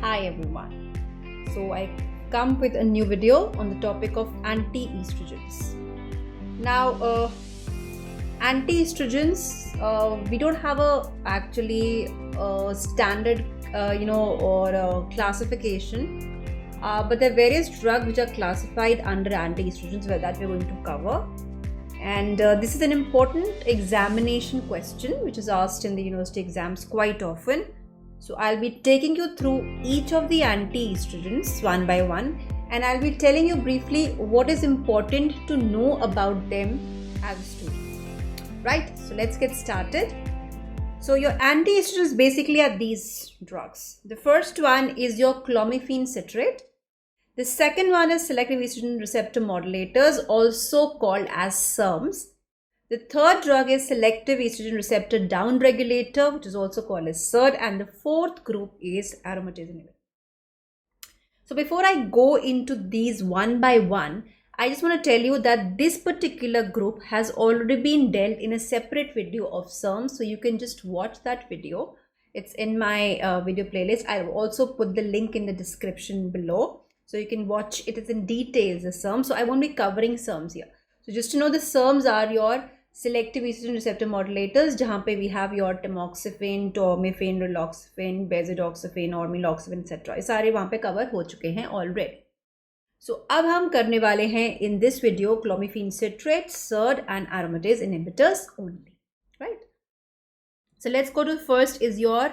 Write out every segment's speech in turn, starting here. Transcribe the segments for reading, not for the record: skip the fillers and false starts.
Hi everyone. So I come with a new video on the topic of anti-estrogens. Now, anti-estrogens, we don't have a standard, or a classification. But there are various drugs which are classified under anti-estrogens that we're going to cover. And this is an important examination question which is asked in the university exams quite often. So I'll be taking you through each of the anti-estrogens one by one, and I'll be telling you briefly what is important to know about them as a student. Right? So let's get started. So your anti-estrogens basically are these drugs. The first one is your clomiphene citrate. The second one is selective estrogen receptor modulators, also called as SERMs. The third drug is selective estrogen receptor downregulator, which is also called as SERD. And the fourth group is aromatase inhibitor. So before I go into these one by one, I just want to tell you that this particular group has already been dealt in a separate video of SERMs. So you can just watch that video. It's in my video playlist. I'll also put the link in the description below. So you can watch it is in details, the SERMs. So I won't be covering SERMs here. So just to know, the SERMs are your selective estrogen receptor modulators, जहाँ पे we have your tamoxifen, tormifen, raloxifene, bezidoxifene, ormiloxifene, etc. ये सारे वहाँ पे cover हो चुके हैं already. So अब हम करने वाले हैं in this video clomiphene citrate, SERD and aromatase inhibitors only, right? So let's go to first is your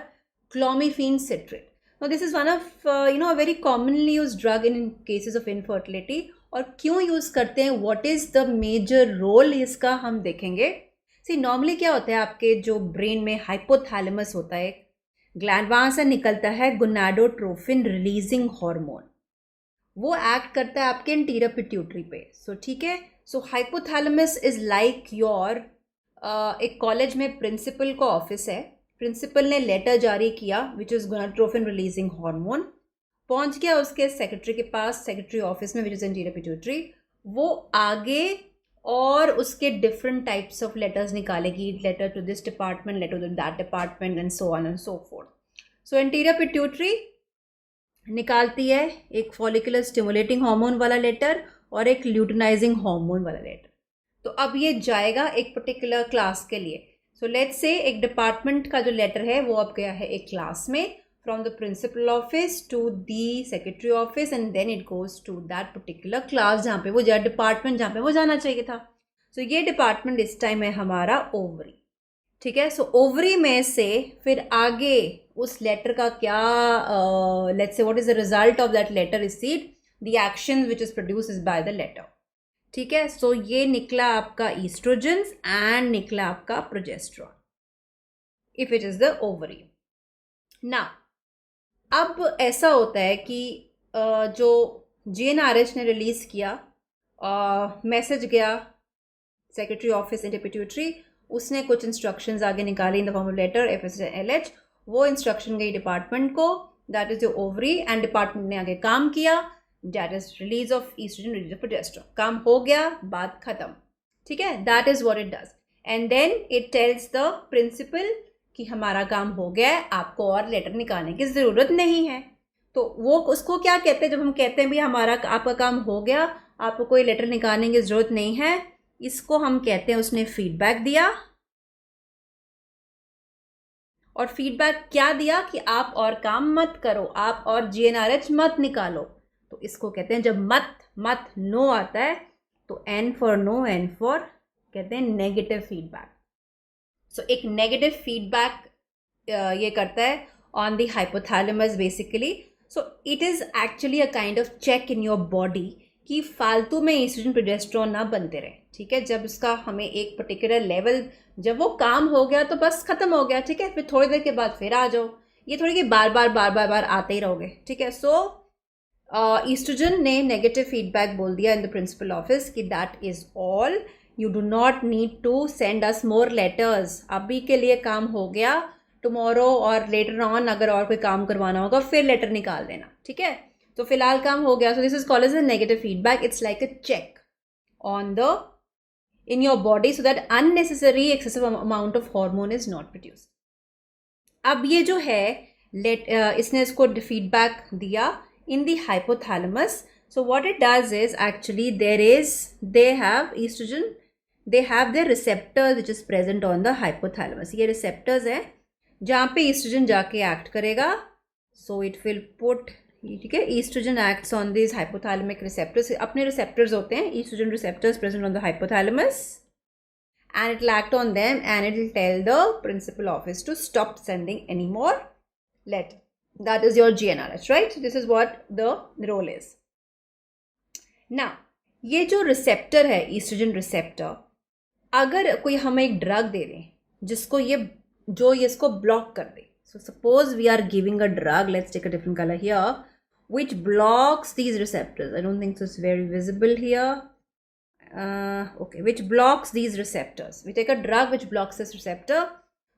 clomiphene citrate. Now this is one of a very commonly used drug in cases of infertility. और क्यों use करते हैं, what is the major role इसका हम देखेंगे. सी normally क्या होता है, आपके जो ब्रेन में हाइपोथैलेमस होता है, ग्लैंड, वहाँ से निकलता है गोनाडोट्रोफिन रिलीजिंग हार्मोन. वो एक्ट करता है आपके एंटीरियर पिट्यूटरी पे. सो ठीक है. सो हाइपोथैलेमस इज़ लाइक योर, एक कॉलेज में प्रिंसिपल का ऑफिस है. प्रिंसिपल ने लेटर जारी किया which is gonadotrophin releasing hormone. पहुंच गया उसके सेक्रेटरी के पास, सेक्रेटरी ऑफिस में विच इज़ एंटीरियर पिट्यूटरी. वो आगे और उसके डिफरेंट टाइप्स ऑफ लेटर्स निकालेगी, letter to this department, letter to that department and so on and so forth. So anterior pituitary निकालती है एक फॉलिकुलर स्टिमुलेटिंग हार्मोन वाला लेटर और एक ल्यूटिनाइजिंग हार्मोन वाला लेटर. तो अब ये जाएगा एक पर्टिकुलर क्लास के लिए. सो लेट्स से एक डिपार्टमेंट का जो लेटर है वो अब गया है एक क्लास में, from the principal office to the secretary office and then it goes to that particular class जहाँ पे वो डिपार्टमेंट जहाँ पे वो जाना चाहिए था. सो ये डिपार्टमेंट इस टाइम है हमारा ओवरी. ठीक है. सो ओवरी में से फिर आगे उस लेटर का क्या, let's say what is the result of that letter received, the action which is produced by the letter. ठीक है. सो ये निकला आपका ईस्ट्रोजेंस एंड निकला आपका progesterone if it is the ovary. Now अब ऐसा होता है कि जो GNRH ने रिलीज़ किया, मैसेज गया सेक्रेटरी ऑफिस एंड पिट्यूटरी, उसने कुछ इंस्ट्रक्शंस आगे निकाली in the form of letter FSLH. वो इंस्ट्रक्शन गई डिपार्टमेंट को, that is your ovary, and department ने आगे काम किया, दैट इज़ release of estrogen, release of progesterone. काम हो गया, बात ख़त्म. ठीक है. That is what it does. And then it tells the principal कि हमारा काम हो गया है, आपको और लेटर निकालने की ज़रूरत नहीं है. तो वो उसको क्या कहते हैं, जब हम कहते हैं भी हमारा आपका काम हो गया, आपको कोई लेटर निकालने की ज़रूरत नहीं है, इसको हम कहते हैं उसने फीडबैक दिया. और फीडबैक क्या दिया कि आप और काम मत करो, आप और GNRH मत निकालो. तो इसको कहते हैं, जब मत नो आता है तो N for no, N for कहते हैं नेगेटिव फीडबैक. सो एक नेगेटिव फीडबैक ये करता है on the hypothalamus basically. So it is actually a kind of check in your body कि फालतू में ईस्ट्रोजन प्रोजेस्टेरॉन ना बनते रहे. ठीक है. जब उसका हमें एक पर्टिकुलर लेवल, जब वो काम हो गया तो बस ख़त्म हो गया. ठीक है. फिर थोड़ी देर के बाद फिर आ जाओ, ये थोड़ी कि बार बार आते ही रहोगे. ठीक है. सो ईस्ट्रोजन ने नेगेटिव फीडबैक बोल दिया इन द प्रिंसिपल ऑफिस कि that is all, you do not need to send us more letters. अभी के लिए काम हो गया, tomorrow और later on अगर और कोई काम करवाना होगा फिर लेटर निकाल देना. ठीक है. तो फिलहाल काम हो गया. So this is called as a negative feedback. It's like a check on in your body so that unnecessary excessive amount of hormone is not produced. अब ये जो है इसने इसको फीडबैक दिया in the hypothalamus. So what it does is actually they have estrogen, they have their receptors which is present on the hypothalamus. ये receptors हैं जहाँ पे estrogen जाके act करेगा. So it will put, ठीक है, estrogen acts on these hypothalamic receptors. अपने receptors होते हैं estrogen receptors present on the hypothalamus, and it will act on them and it will tell the principal office to stop sending any more letter. That is your GnRH, right? This is what the role is. ना ये जो receptor है oestrogen receptor, अगर कोई हमें एक drug दे दे जिसको ये इसको ब्लॉक कर दे. So suppose we are giving a drug, let's take a different colour here, which blocks these receptors. I don't think so it's very visible here. Okay, which blocks these receptors. We take a drug which blocks this receptor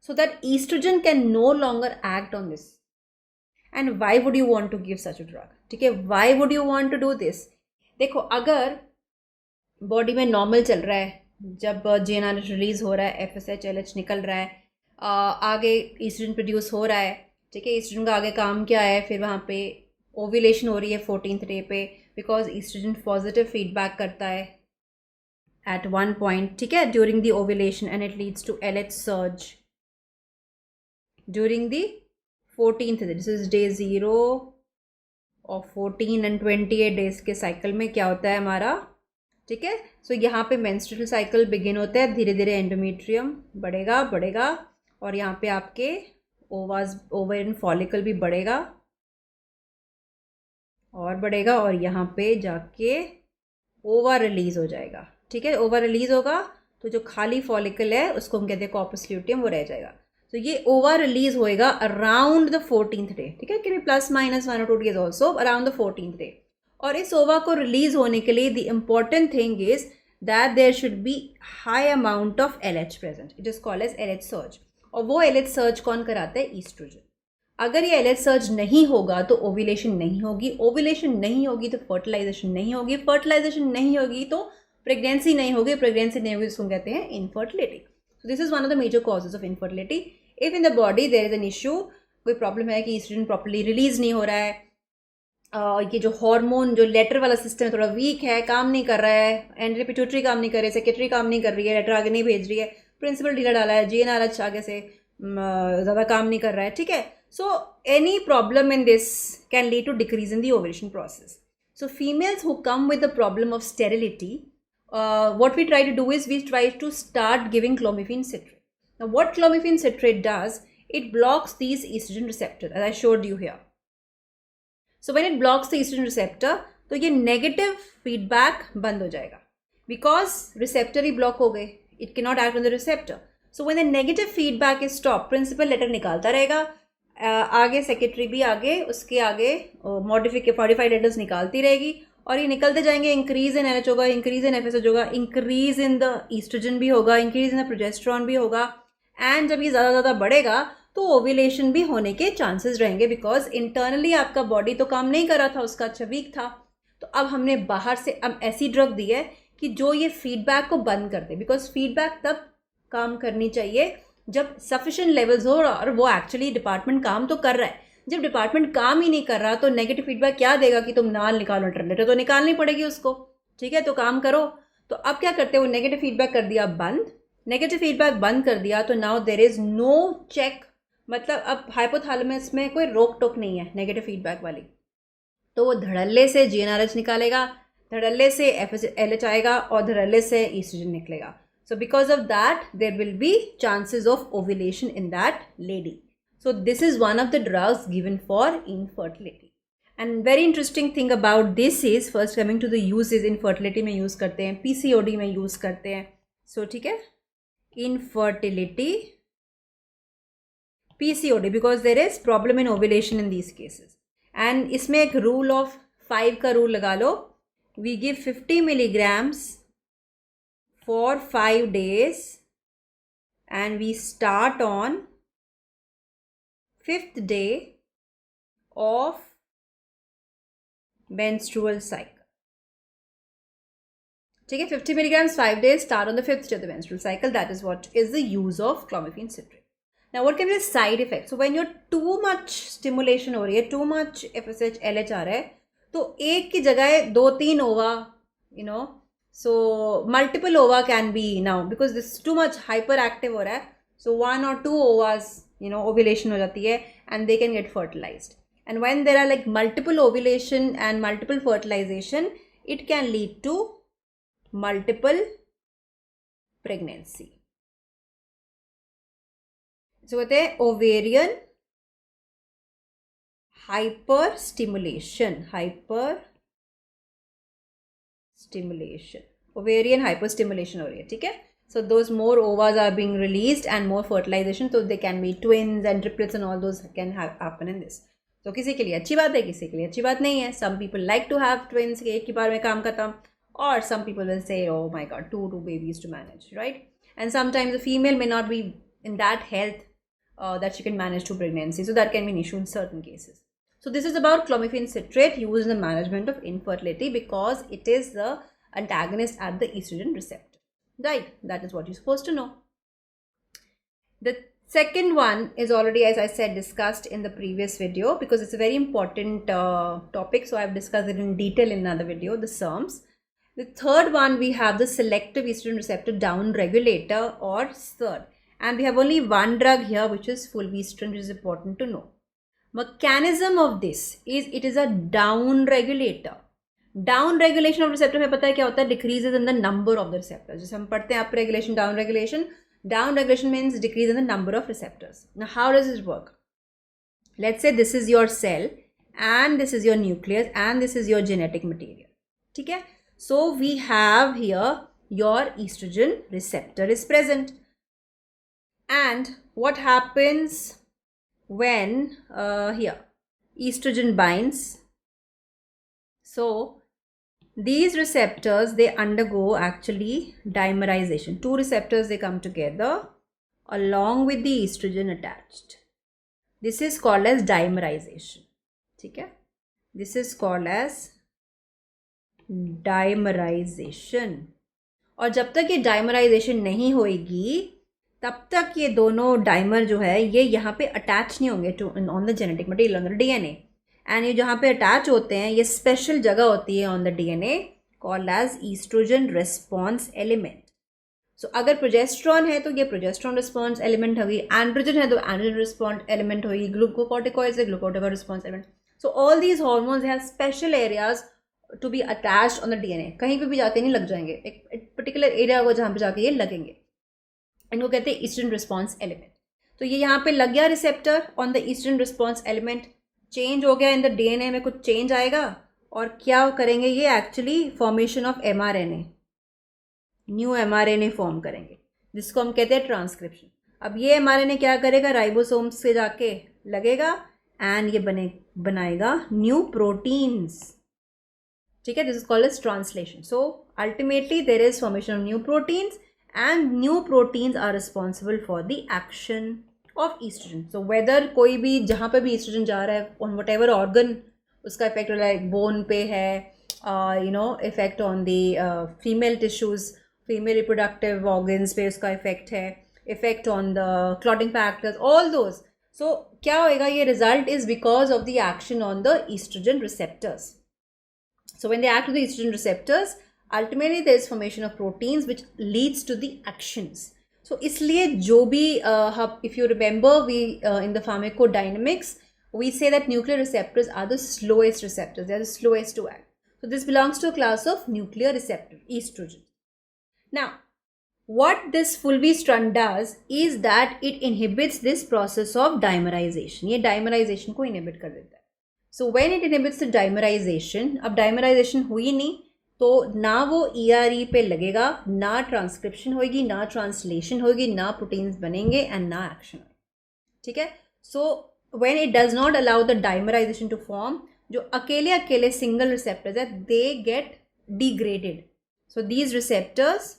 so that estrogen can no longer act on this. And why would you want to give such a drug? ठीक है, why would you want to do this? देखो, अगर body में normal चल रहा है, जब GnRH release हो रहा है, FSH LH निकल रहा है, आगे ईस्ट्रोजन प्रोड्यूस हो रहा है, ठीक है. ईस्ट्रोजन का आगे काम क्या है, फिर वहाँ पे ओव्यूलेशन हो रही है 14th डे पे, बिकॉज ईस्ट्रोजन पॉजिटिव फीडबैक करता है एट वन पॉइंट, ठीक है, during the ovulation, and it leads to LH surge during the 14th day. This is day 0 और 14 एंड 28 डेज के साइकिल में क्या होता है हमारा, ठीक है. सो यहाँ पे मेंस्ट्रुअल साइकिल बिगिन होता है, धीरे धीरे एंडोमेट्रियम बढ़ेगा और यहाँ पे आपके ओवेरियन फॉलिकल भी बढ़ेगा और यहाँ पे जाके ओवा रिलीज हो जाएगा, ठीक है. ओवा रिलीज होगा तो जो खाली फॉलिकल है उसको हम कहते हैं कॉर्पस ल्यूटियम, वो रह जाएगा. तो ये ओवा रिलीज होएगा अराउंड द 14th डे, ठीक है, कि plus minus 1 or 2 days also around the 14th day. और इस ओवा को रिलीज होने के लिए the important thing is that there should be high amount of LH present. It is called as LH surge. और वो LH सर्ज कौन कराता है? ईस्ट्रोजन. अगर ये LH सर्ज नहीं होगा तो ओव्यूलेशन नहीं होगी, ओव्यूलेशन नहीं होगी तो फर्टिलाइजेशन नहीं होगी, फर्टिलाइजेशन नहीं होगी तो प्रेगनेंसी नहीं होगी, प्रेगनेंसी नहीं होगी जिसको कहते हैं infertility. So this is one of the major causes of infertility. If in the body there is an issue, कोई प्रॉब्लम है कि ईस्ट्रोजन प्रॉपर्ली रिलीज नहीं हो रहा है, ये जो हार्मोन जो लेटर वाला सिस्टम है थोड़ा वीक है, काम नहीं कर रहा है, एंड पिट्यूटरी काम नहीं कर रही है, सेक्रेटरी काम नहीं कर रही है, लेटर आगे नहीं भेज रही है, प्रिंसिपल ढीला डाला है, GnRH आगे से ज़्यादा काम नहीं कर रहा है, ठीक है. So any problem in this can lead to decrease in the ovulation process. So females who come with the problem of sterility, what we try to do is we try to start giving clomiphene citrate. Now what clomiphene citrate does, it blocks these estrogen receptors as I showed you here. So when it blocks the estrogen receptor, तो ये negative feedback बंद हो जाएगा because receptor he block हो गए, it cannot act on the receptor. So when the negative feedback is stopped, principal letter निकालता रहेगा, आगे secretary भी आगे उसके आगे modified letters निकालती रहेगी और ये निकलते जाएंगे. इंक्रीज इन LH होगा, इंक्रीज इन FSH होगा, इंक्रीज इन द ईस्ट्रोजन भी होगा, इंक्रीज इन द प्रोजेस्टेरॉन भी होगा, एंड जब ये ज़्यादा बढ़ेगा तो ओव्यूलेशन भी होने के चांसेस रहेंगे बिकॉज इंटरनली आपका बॉडी तो काम नहीं कर रहा था, उसका अच्छा वीक था. तो अब हमने बाहर से अब ऐसी ड्रग दी है कि जो ये फीडबैक को बंद कर दे, बिकॉज फीडबैक तब काम करनी चाहिए जब सफिशिएंट लेवल्स हो और वो एक्चुअली डिपार्टमेंट काम तो कर रहा है. जब डिपार्टमेंट काम ही नहीं कर रहा तो नेगेटिव फीडबैक क्या देगा कि तुम नाल निकालो, अल्टरनेटिव तो निकालनी पड़ेगी उसको, ठीक है, तो काम करो. तो अब क्या करते हैं, वो नेगेटिव फीडबैक कर दिया बंद, नेगेटिव फीडबैक बंद कर दिया तो now there is no check, मतलब अब हाइपोथैलेमस में कोई रोक टोक नहीं है नेगेटिव फीडबैक वाली. तो वो धड़ल्ले से GnRH निकालेगा, धड़ल्ले से FSH आएगा और धड़ल्ले से ईस्ट्रोजन निकलेगा. So because of that there will be chances of ovulation in that lady. So this is one of the drugs given for infertility. And very interesting thing about this is, first coming to the uses, infertility में use करते हैं, PCOD में use करते हैं. So ठीक है, infertility, PCOD because there is problem in ovulation in these cases. And इसमें एक rule of 5 का rule लगा लो. We give 50 milligrams for 5 days and we start on 5th day of menstrual cycle. ठीक है, 50 milligrams 5 days, start on the 5th day of the menstrual cycle. That is what is the use of clomiphene citrate. Now what can be the side effect? So when you're too much stimulation हो रही है, too much FSH LH आ रहा है, तो एक की जगह 2-3 ova, so multiple ova can be now, because this is too much hyperactive हो रहा है, so 1 or 2 ovas ovulation हो जाती है and they can get fertilized. And when there are like multiple ovulation and multiple fertilization, it can lead to multiple pregnancy. So what is ovarian hyperstimulation? Ovarian hyperstimulation हो रही है, ठीक है? So those more ovas are being released and more fertilization, so they can be twins and triplets and all those can happen in this. So किसी के लिए अच्छी बात है, किसी के लिए अच्छी बात नहीं है. Some people like to have twins, एक ही बार में काम खत्म, or some people will say, oh my god, two babies to manage, right? And sometimes the female may not be in that health that she can manage 2 pregnancies, so that can be an issue in certain cases. So this is about clomiphene citrate used in the management of infertility because it is the antagonist at the estrogen receptor, right? That is what you're supposed to know. The second one is already, as I said, discussed in the previous video because it's a very important topic, so I've discussed it in detail in another video, the SERMs. The third one, we have the selective estrogen receptor down regulator, or SERD, and we have only one drug here, which is fulvestrant, which is important to know. Mechanism of this is it is a down regulator. Down regulation of receptor में पता है क्या होता है? Decreases in the number of the receptors. जैसे हम पढ़ते हैं up regulation, down regulation. Down regulation means decrease in the number of receptors. Now how does this work? Let's say this is your cell and this is your nucleus and this is your genetic material. ठीक है? So we have here your estrogen receptor is present. And what happens when here estrogen binds? So these receptors, they undergo actually dimerization. 2 receptors, they come together along with the estrogen attached. This is called as dimerization. Okay? This is called as dimerization. और जब तक ये dimerization नहीं होएगी तब तक ये दोनों डाइमर जो है ये यहाँ पे अटैच नहीं होंगे to on the genetic material, on the DNA. And ये जहाँ पे अटैच होते हैं ये स्पेशल जगह होती है on the DNA called as oestrogen response element. So अगर प्रोजेस्ट्रॉन है तो ये प्रोजेस्ट्रॉन रिस्पॉन्स एलिमेंट होगी, एंड्रोजन है तो एंड्रोजन रिस्पॉन्स एलिमेंट होगी, ग्लूकोकॉर्टिकॉइड्स है glucocorticoid response element. So all these hormones have special areas to be attached on the DNA. कहीं पे भी जाके नहीं लग जाएंगे, एक पर्टिकुलर एरिया होगा जहाँ पे जाके ये लगेंगे, इनको कहते हैं ईस्ट्रोजन रिस्पॉन्स एलिमेंट. तो ये यहाँ पे लग गया receptor on the estrogen response element, change हो गया इन द डीएनए में, कुछ चेंज आएगा और क्या करेंगे ये actually formation of mRNA, new mRNA form करेंगे जिसको हम कहते हैं ट्रांसक्रिप्शन. अब ये एमआरएनए क्या करेगा? राइबोसोम्स से जाके लगेगा एंड ये बनाएगा न्यू प्रोटीन्स. ठीक है, this is called as translation. So ultimately there is formation of new proteins and new proteins are responsible for the action of estrogen. So whether कोई भी जहाँ पे भी estrogen जा रहा है on whatever organ उसका effect हो रहा है, bone पे है, effect on the female tissues, female reproductive organs पे उसका effect है, effect on the clotting factors, all those. So क्या होएगा? ये result is because of the action on the estrogen receptors. So when they act on the estrogen receptors, ultimately there is formation of proteins which leads to the actions. So इसलिए जो भी if you remember we in the pharmacodynamics we say that nuclear receptors are the slowest receptors, they are the slowest to act. So this belongs to a class of nuclear receptor, estrogen. Now what this fulvestrant does is that it inhibits this process of dimerization. ये dimerization को inhibit कर देता है. So when it inhibits the dimerization, अब dimerization हुई नहीं तो ना वो ERE पे लगेगा, ना ट्रांसक्रिप्शन होगी, ना ट्रांसलेशन होगी, ना प्रोटीन्स बनेंगे एंड ना एक्शन होगी. ठीक है. So when it does not allow the dimerization to form, जो अकेले सिंगल रिसेप्टर्स है they get degraded. So these receptors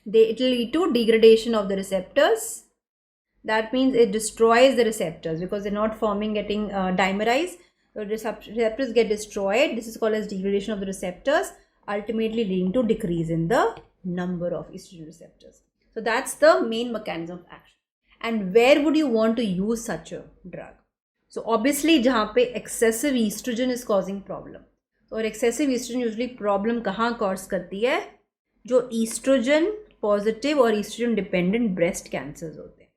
it will lead to degradation of the receptors. That means it destroys the receptors because they're not getting dimerized. The receptors get destroyed. This is called as degradation of the receptors, ultimately leading to decrease in the number of estrogen receptors. So that's the main mechanism of action. and where would you want to use such a drug? So obviously जहाँ पे excessive estrogen is causing problem. और excessive estrogen usually problem कहाँ cause करती है? जो estrogen positive और estrogen dependent breast cancers होते हैं,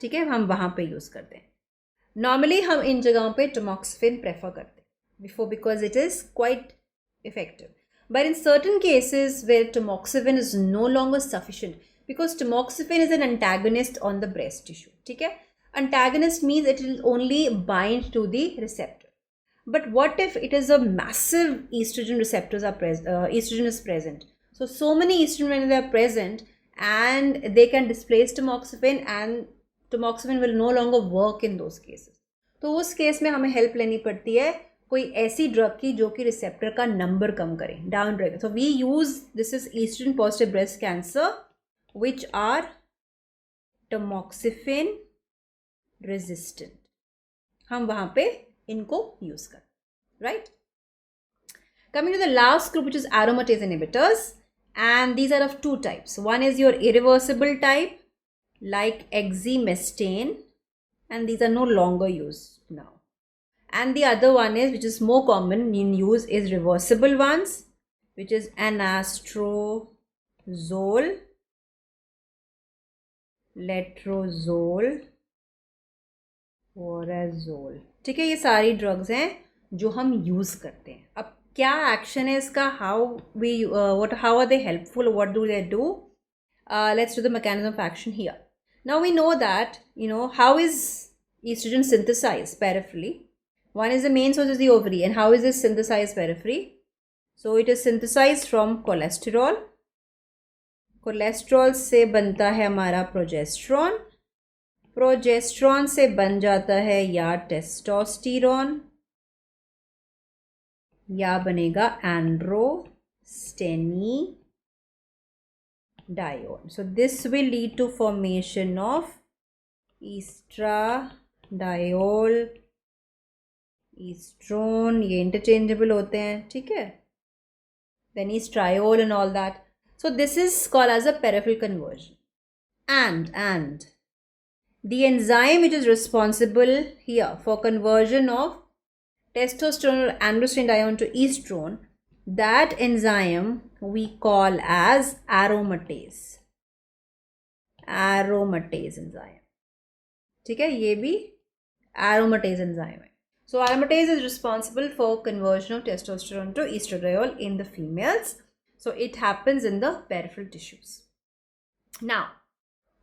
ठीक है, हम वहाँ पे यूज़ करते हैं. नॉर्मली हम इन जगहों पे tamoxifen प्रेफर करते हैं before because it is quite effective. But in certain cases where tamoxifen is no longer sufficient because tamoxifen is an antagonist on the breast tissue. ठीक है, antagonist means it will only bind to the receptor. But what if it is a massive estrogen receptors are present, estrogen is present. So many estrogen when they are present and they can displace tamoxifen and tamoxifen will no longer work in those cases. तो उस case में हमें help लेनी पड़ती है कोई ऐसी drug की जो कि रिसेप्टर का नंबर कम करे, down drug. So we use this is estrogen positive breast cancer which are tamoxifen resistant. हम वहां पे इनको यूज कर, right. Coming to the last group, which is aromatase inhibitors, and these are of two types. One is your irreversible type like exemestane, and these are no longer used now. And the other one is, which is more common in use, is reversible ones, which is anastrozole, letrozole, orazole. ठीक है, ये सारी drugs हैं जो हम use करते हैं. अब क्या एक्शन है इसका, how are they helpful, what do they do? Let's do the mechanism of action here. Now we know that, how is estrogen synthesized peripherally. One is the main source is the ovary, and how is this synthesized peripherally? So it is synthesized from cholesterol. Cholesterol से बनता है हमारा progesterone, progesterone से बन जाता है या testosterone या बनेगा एंड्रोस्टेनिडायोन. So this will lead to formation of estradiol, estrone, ये interchangeable होते हैं, ठीक है, then estriol and all that. So this is called as a peripheral conversion. And the enzyme which is responsible here for conversion of testosterone or androstenedione to estrone, that enzyme we call as aromatase. Aromatase enzyme. ठीक है, ये भी aromatase enzyme है. So aromatase is responsible for conversion of testosterone to estradiol in the females. So it happens in the peripheral tissues. Now,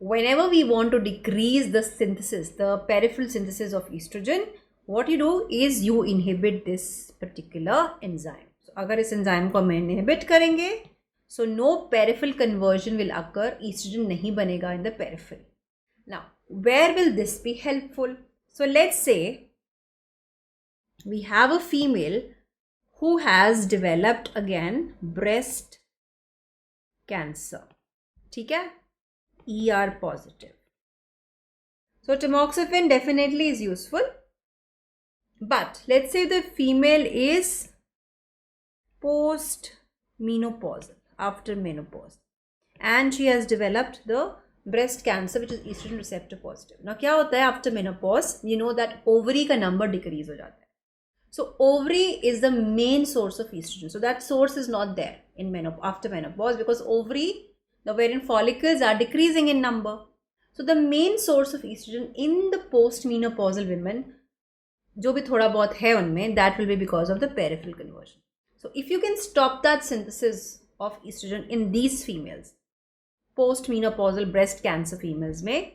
whenever we want to decrease the synthesis, the peripheral synthesis of estrogen, what you do is you inhibit this particular enzyme. So अगर इस enzyme को हम inhibit करेंगे, so no peripheral conversion will occur, estrogen नहीं बनेगा in the periphery. Now, where will this be helpful? So let's say we have a female who has developed again breast cancer, ठीक है, ER positive. So tamoxifen definitely is useful, but let's say the female is post-menopausal, after menopause, and she has developed the breast cancer which is estrogen receptor positive. Now क्या होता है after menopause? You know that ovary का number decrease हो जाता है. So ovary is the main source of estrogen. So that source is not there in after menopause because ovary, the ovarian follicles are decreasing in number. So the main source of estrogen in the post-menopausal women, जो भी थोड़ा बहुत है उनमें, that will be because of the peripheral conversion. So if you can stop that synthesis of estrogen in these females, post-menopausal breast cancer females में,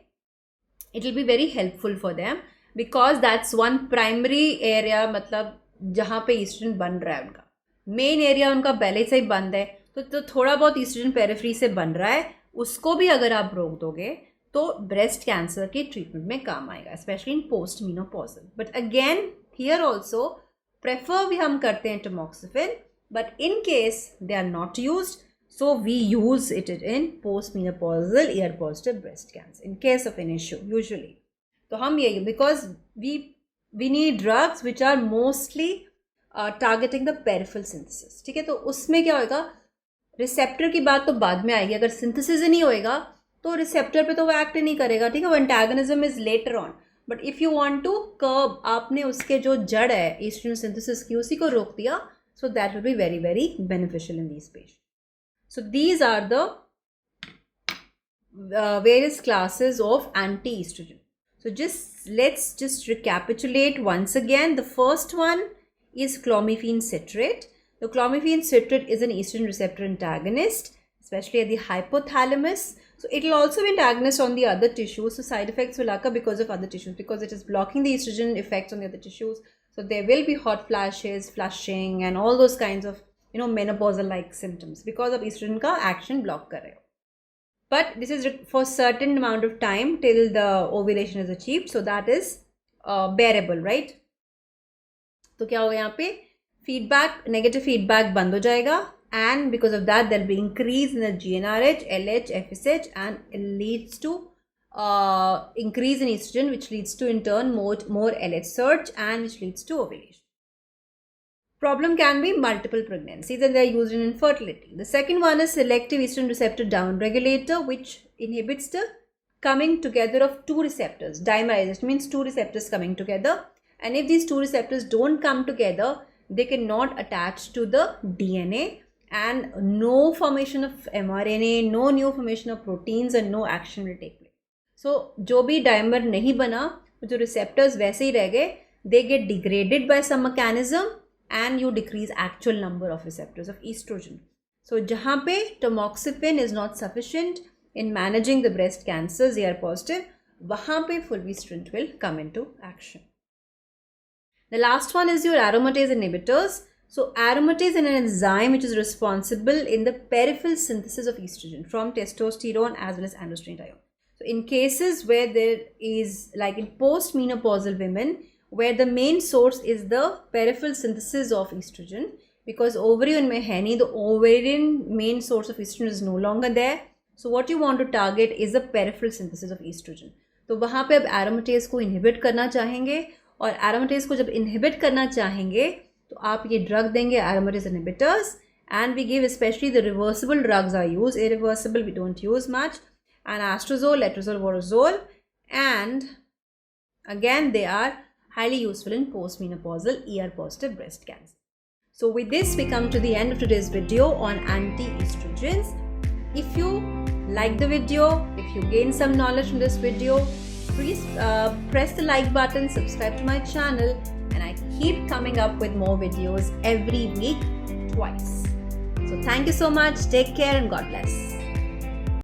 it will be very helpful for them. Because that's one primary area, मतलब जहाँ पे oestrogen बन रहा है उनका main area उनका पहले से ही बंद है, तो थोड़ा बहुत ईस्ट्रोजन पेरिफेरी से बन रहा है, उसको भी अगर आप रोक दोगे तो ब्रेस्ट कैंसर के ट्रीटमेंट में काम आएगा, especially in post menopausal. But again here also prefer भी हम करते हैं tamoxifen, but in case they are not used, so we use it in post-menopausal ER positive breast cancer in case of an issue usually. तो हम ये because we need drugs which are mostly targeting the peripheral synthesis. ठीक है, तो उसमें क्या होगा, receptor की बात तो बाद में आएगी. अगर सिंथेसिस ही नहीं होएगा तो रिसेप्टर पे तो वो एक्ट नहीं करेगा, ठीक है, वो antagonism is later on. But if you want to curb, आपने उसके जो जड़ है ईस्ट्रोजन सिंथेसिस की उसी को रोक दिया, so that will be very very beneficial in these patient. So these are the various classes of anti-estrogen. So let's just recapitulate once again. The first one is clomiphene citrate. The clomiphene citrate is an estrogen receptor antagonist, especially at the hypothalamus. So it will also be antagonist on the other tissues. So side effects will occur because of other tissues, because it is blocking the estrogen effects on the other tissues. So there will be hot flashes, flushing, and all those kinds of menopausal-like symptoms because of estrogen ka action block kar rahe ho. But this is for certain amount of time till the ovulation is achieved. So that is bearable, right? तो क्या होगा यहाँ पे, feedback, negative feedback बंद हो जाएगा, and because of that there will be increase in the GnRH, LH, FSH, and it leads to increase in estrogen, which leads to in turn more LH surge, and which leads to ovulation. Problem can be multiple pregnancies, and they are used in infertility. The second one is selective estrogen receptor downregulator, which inhibits the coming together of two receptors. Dimerization means two receptors coming together, and if these two receptors don't come together, they cannot attach to the DNA, and no formation of mRNA, no new formation of proteins, and no action will take place. So जो भी dimer नहीं बना, जो receptors वैसे ही रह गए, they get degraded by some mechanism, and you decrease actual number of receptors of estrogen. So जहाँ पे tamoxifen is not sufficient in managing the breast cancers, AR positive, वहाँ पे fulvestrant will come into action. The last one is your aromatase inhibitors. So aromatase is an enzyme which is responsible in the peripheral synthesis of estrogen from testosterone as well as androstenedione. So in cases where there is, like in postmenopausal women, where the main source is the peripheral synthesis of estrogen, because ovarian mein hai nahi, the ovarian main source of estrogen is no longer there. So what you want to target is the peripheral synthesis of estrogen. तो वहाँ पे अब aromatase को inhibit करना चाहेंगे, और aromatase को जब inhibit करना चाहेंगे तो आप ये drug देंगे, aromatase inhibitors, and we give especially the reversible drugs are used. Irreversible we don't use much, and anastrozole, letrozole, vorozole, and again they are highly useful in postmenopausal ER positive breast cancer. So with this we come to the end of today's video on anti-estrogens. If you like the video, if you gain some knowledge from this video, please press the like button, subscribe to my channel, and I keep coming up with more videos every week, twice. So thank you so much, take care, and God bless.